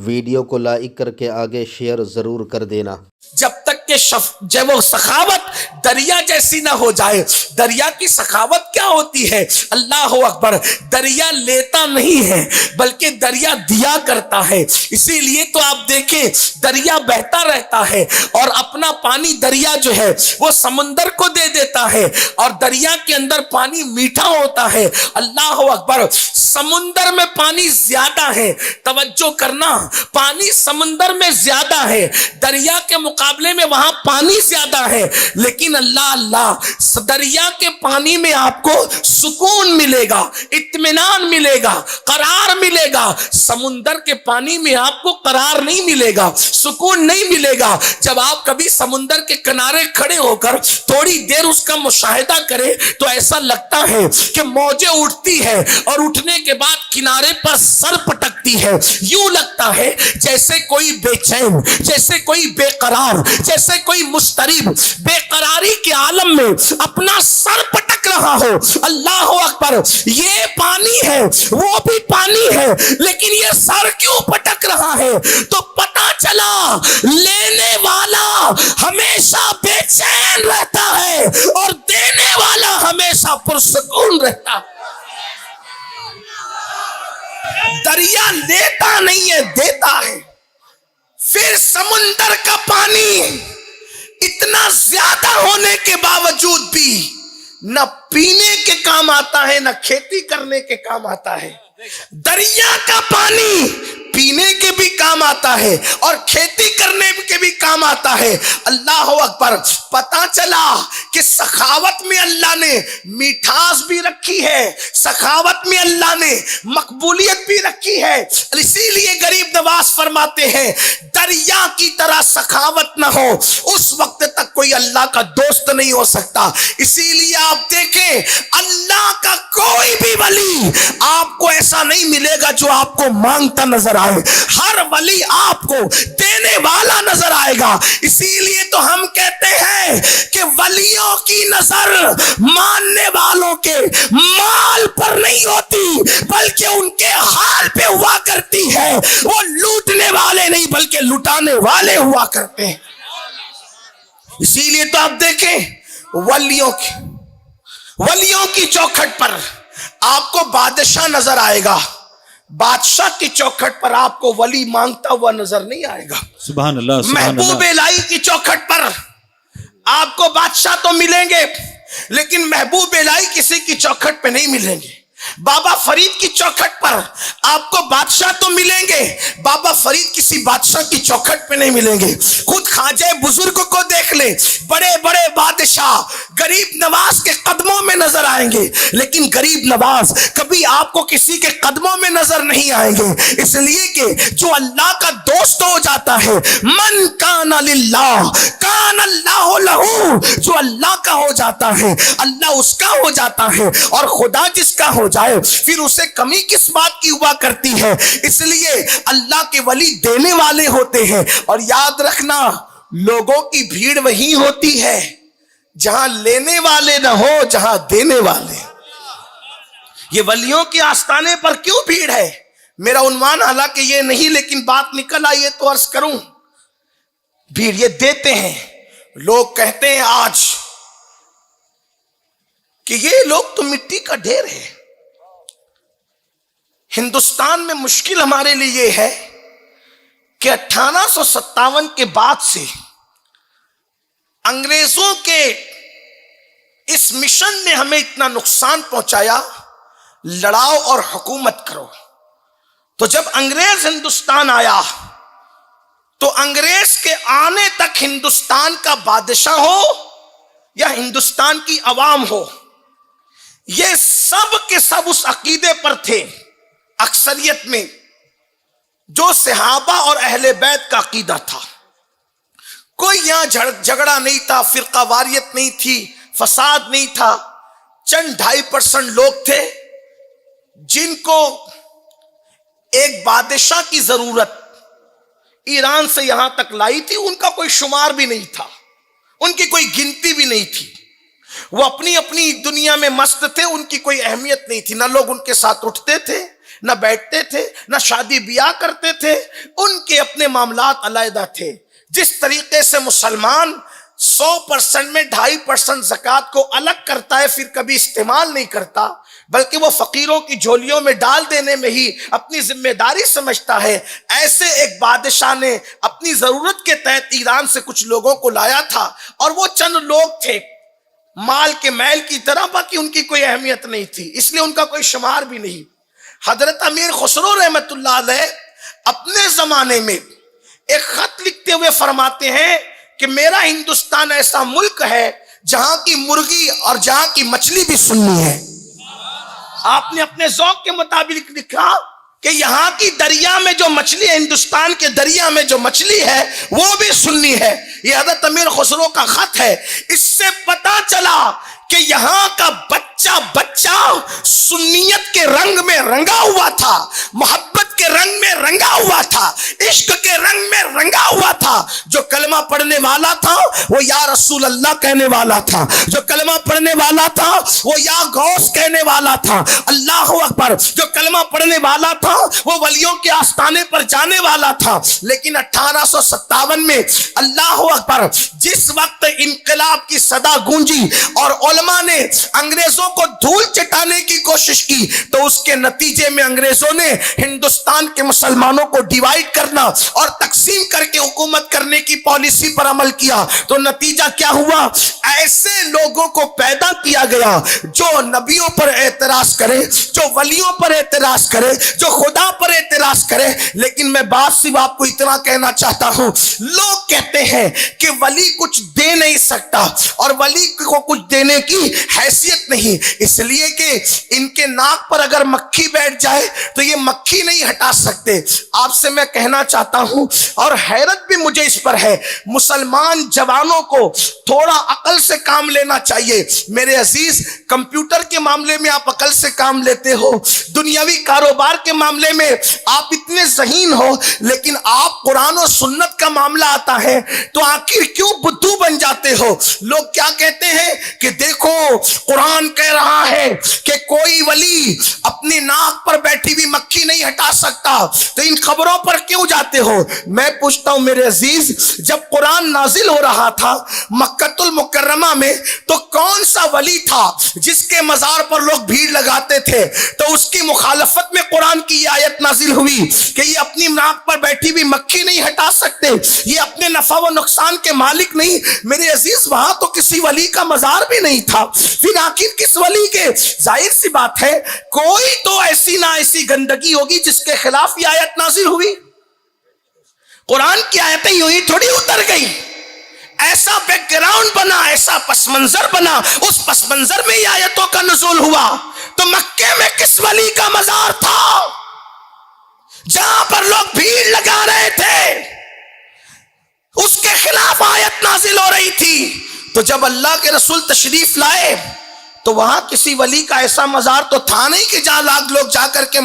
Video کو like کر کے آگے شیئر ضرور کر دینا۔ جب تک کہ جب وہ سخاوت دریا جیسی نہ ہو جائے۔ دریا کی سخاوت کیا ہوتی ہے؟ اللہ اکبر، دریا لیتا نہیں ہے بلکہ دریا دیا کرتا ہے۔ اسی لیے تو آپ دیکھیں دریا بہتا رہتا ہے اور اپنا پانی دریا جو ہے وہ سمندر کو دے دیتا ہے، اور دریا کے اندر پانی میٹھا ہوتا ہے۔ اللہ اکبر، سمندر میں پانی زیادہ ہے، توجہ کرنا، پانی سمندر میں زیادہ ہے، دریا کے مقابلے میں وہاں پانی زیادہ ہے، لیکن اللہ دریا کے پانی میں آپ کو سکون ملے گا، اطمینان ملے گا، قرار ملے گا۔ سمندر کے پانی میں آپ کو قرار نہیں ملے گا، سکون نہیں ملے گا۔ جب آپ کبھی سمندر کے کنارے کھڑے ہو کر تھوڑی دیر اس کا مشاہدہ کریں تو ایسا لگتا ہے کہ موجیں اٹھتی ہے اور اٹھنے کے بعد کنارے پر سر پٹکتی ہے، یوں لگتا ہے جیسے کوئی بے چین، جیسے کوئی بے قرار، جیسے کوئی مضطرب بے قراری کے عالم میں اپنا سر پٹک رہا ہو۔ اللہ اکبر، یہ پانی ہے، وہ بھی پانی ہے، لیکن یہ سر کیوں پٹک رہا ہے؟ تو پتہ چلا لینے والا ہمیشہ بے چین رہتا ہے اور دینے والا ہمیشہ پرسکون رہتا ہے۔ دریا لیتا نہیں ہے، دیتا ہے۔ پھر سمندر کا پانی اتنا زیادہ ہونے کے باوجود بھی نہ پینے کے کام آتا ہے نہ کھیتی کرنے کے کام آتا ہے۔ دریا کا پانی پینے کے بھی کام آتا ہے اور کھیتی کرنے کے بھی کام آتا ہے۔ اللہ اکبر، پتا چلا کہ سخاوت میں اللہ نے میٹھاس بھی رکھی ہے، سخاوت میں اللہ نے مقبولیت بھی رکھی ہے۔ اسی لیے غریب نواز فرماتے ہیں دریا کی طرح سخاوت نہ ہو اس وقت تک کوئی اللہ کا دوست نہیں ہو سکتا۔ اسی لیے آپ دیکھیں اللہ کا کوئی بھی ولی آپ کو ایسا نہیں ملے گا جو آپ کو مانگتا نظر آئے، ہر ولی آپ کو دینے والا نظر آئے گا۔ اسی لیے تو ہم کہتے ہیں کہ ولیوں کی نظر ماننے والوں کے مال پر نہیں ہوتی بلکہ ان کے حال پہ ہوا کرتی ہے۔ وہ لوٹنے والے نہیں بلکہ لٹانے والے ہوا کرتے ہیں۔ اسی لیے تو آپ دیکھیں ولیوں کی چوکھٹ پر آپ کو بادشاہ نظر آئے گا، بادشاہ کی چوکھٹ پر آپ کو ولی مانگتا ہوا نظر نہیں آئے گا۔ سبحان اللہ، سبحان اللہ۔ محبوب الہی کی چوکھٹ پر آپ کو بادشاہ تو ملیں گے لیکن محبوب الہی کسی کی چوکھٹ پہ نہیں ملیں گے۔ بابا فرید کی چوکھٹ پر آپ کو بادشاہ تو ملیں گے، بابا فرید کسی بادشاہ کی چوکھٹ پہ نہیں ملیں گے۔ خود خواجہ بزرگ کو دیکھ لیں، بڑے بڑے بادشاہ غریب نواز کے قدموں میں نظر آئیں گے لیکن غریب نواز کبھی آپ کو کسی کے قدموں میں نظر نہیں آئیں گے، اس لیے کہ جو اللہ کا دوست ہو جاتا ہے، من کان للہ کان اللہ لہ، جو اللہ کا ہو جاتا ہے اللہ اس کا ہو جاتا ہے، اور خدا جس کا ہو جائے پھر اسے کمی کس بات کی ہوا کرتی ہے۔ اس لیے اللہ کے ولی دینے والے ہوتے ہیں، اور یاد رکھنا لوگوں کی بھیڑ وہی ہوتی ہے جہاں لینے والے نہ ہو، جہاں دینے والے۔ یہ ولیوں کے آستانے پر کیوں بھیڑ ہے؟ میرا عنوان حالانکہ یہ نہیں لیکن بات نکل آئی تو عرض کروں، بھیڑ یہ دیتے ہیں۔ لوگ کہتے ہیں آج کہ یہ لوگ تو مٹی کا ڈھیر ہے۔ ہندوستان میں مشکل ہمارے لیے یہ ہے کہ 1857 کے بعد سے انگریزوں کے اس مشن نے ہمیں اتنا نقصان پہنچایا، لڑاؤ اور حکومت کرو۔ تو جب انگریز ہندوستان آیا تو انگریز کے آنے تک ہندوستان کا بادشاہ ہو یا ہندوستان کی عوام ہو، یہ سب کے سب اس عقیدے پر تھے، اکثریت میں، جو صحابہ اور اہل بیت کا عقیدہ تھا۔ کوئی یہاں جھگڑا نہیں تھا، فرقہ واریت نہیں تھی، فساد نہیں تھا۔ چند 2.5% لوگ تھے جن کو ایک بادشاہ کی ضرورت ایران سے یہاں تک لائی تھی، ان کا کوئی شمار بھی نہیں تھا، ان کی کوئی گنتی بھی نہیں تھی۔ وہ اپنی اپنی دنیا میں مست تھے، ان کی کوئی اہمیت نہیں تھی، نہ لوگ ان کے ساتھ اٹھتے تھے نہ بیٹھتے تھے، نہ شادی بیاہ کرتے تھے، ان کے اپنے معاملات علیحدہ تھے۔ جس طریقے سے مسلمان 100% میں 2.5% زکوٰۃ کو الگ کرتا ہے، پھر کبھی استعمال نہیں کرتا، بلکہ وہ فقیروں کی جھولیوں میں ڈال دینے میں ہی اپنی ذمہ داری سمجھتا ہے، ایسے ایک بادشاہ نے اپنی ضرورت کے تحت ایران سے کچھ لوگوں کو لایا تھا، اور وہ چند لوگ تھے مال کے میل کی طرح، باقی ان کی کوئی اہمیت نہیں تھی، اس لیے ان کا کوئی شمار بھی نہیں۔ حضرت امیر خسرو رحمت اللہ علیہ اپنے زمانے میں ایک خط لکھتے ہوئے فرماتے ہیں کہ میرا ہندوستان ایسا ملک ہے جہاں کی مرغی اور جہاں کی مچھلی بھی سنی ہے۔ آپ نے اپنے ذوق کے مطابق لکھا کہ یہاں کی دریا میں جو مچھلی ہے، ہندوستان کے دریا میں جو مچھلی ہے وہ بھی سنی ہے۔ یہ حضرت امیر خسرو کا خط ہے۔ اس سے پتا چلا کہ یہاں کا بچہ سنیت کے رنگ میں رنگا ہوا تھا، محبت کے رنگ میں رنگا ہوا تھا، عشق کے رنگ میں رنگا ہوا تھا۔ جو کلمہ پڑھنے والا تھا وہ یا رسول اللہ کہنے والا تھا، جو کلمہ پڑھنے والا تھا وہ یا غوث کہنے والا تھا، اللہ اکبر، جو کلمہ پڑھنے والا تھا وہ ولیوں کے آستانے پر جانے والا تھا۔ لیکن 1857 میں اللہ اکبر جس وقت انقلاب کی صدا گونجی اور علماء نے انگریزوں کو دھول چٹانے کی کوشش کی، تو اس کے نتیجے میں انگریزوں نے ہندوستان کے مسلمانوں کو ڈیوائیڈ کرنا اور تقسیم کر کے حکومت کرنے کی پالیسی پر عمل کیا۔ تو نتیجہ کیا ہوا؟ ایسے لوگوں کو پیدا کیا گیا جو نبیوں پر اعتراض کرے، جو ولیوں پر اعتراض کرے، جو خدا پر اعتراض کرے۔ لیکن میں بات صرف آپ کو اتنا کہنا چاہتا ہوں، لوگ کہتے ہیں کہ ولی کچھ دے نہیں سکتا اور ولی کو کچھ دینے کی حیثیت نہیں، اس لیے کہ ان کے ناک پر اگر مکھی بیٹھ جائے تو یہ مکھی نہیں ہٹا سکتے۔ آپ سے میں کہنا چاہتا ہوں، اور حیرت بھی مجھے اس پر ہے، مسلمان جوانوں کو تھوڑا عقل سے کام لینا چاہیے۔ میرے عزیز، کمپیوٹر کے معاملے میں آپ عقل سے کام لیتے ہو، دنیاوی کاروبار کے معاملے میں آپ اتنے ذہین ہو، لیکن آپ قرآن و سنت کا معاملہ آتا ہے تو آخر کیوں بدھو بن جاتے ہو؟ لوگ کیا کہتے ہیں کہ دیکھو قرآن کہہ رہا ہے کہ کوئی ولی اپنی ناک پر بیٹھی بھی مکھی نہیں ہٹا سکتا، تو ان خبروں پر کیوں جاتے ہو؟ میں پوچھتا ہوں میرے عزیز، جب قرآن نازل ہو رہا تھا مکۃ المکرمہ میں، تو کون سا ولی تھا جس کے مزار پر لوگ بھیڑ لگاتے تھے؟ تو اس کی مخالفت میں قرآن کی یہ آیت نازل ہوئی کہ یہ اپنی ناک پر بیٹھی بھی مکھی نہیں ہٹا سکتے، یہ اپنے نفع و نقصان کے مالک نہیں۔ میرے عزیز، وہاں تو کسی ولی کا مزار بھی نہیں تھا، پھر آخر کس ولی کے؟ ظاہر سی بات ہے کوئی تو ایسی نہ ایسی گندگی ہوگی جس کے خلاف یہ آیت نازل ہوئی۔ قرآن کی آیتیں یوں ہی تھوڑی اتر گئی، ایسا بیک گراؤنڈ بنا، ایسا پس منظر بنا، اس پس منظر میں یہ آیتوں کا نزول ہوا۔ تو مکے میں کس ولی کا مزار تھا جہاں پر لوگ بھیڑ لگا رہے تھے؟ اس کے خلاف آیت نازل ہو رہی تھی۔ تو جب اللہ کے رسول تشریف لائے تو وہاں کسی ولی کا ایسا مزار تو تھا نہیں کہ جہاں لاکھ لوگ جا کر کے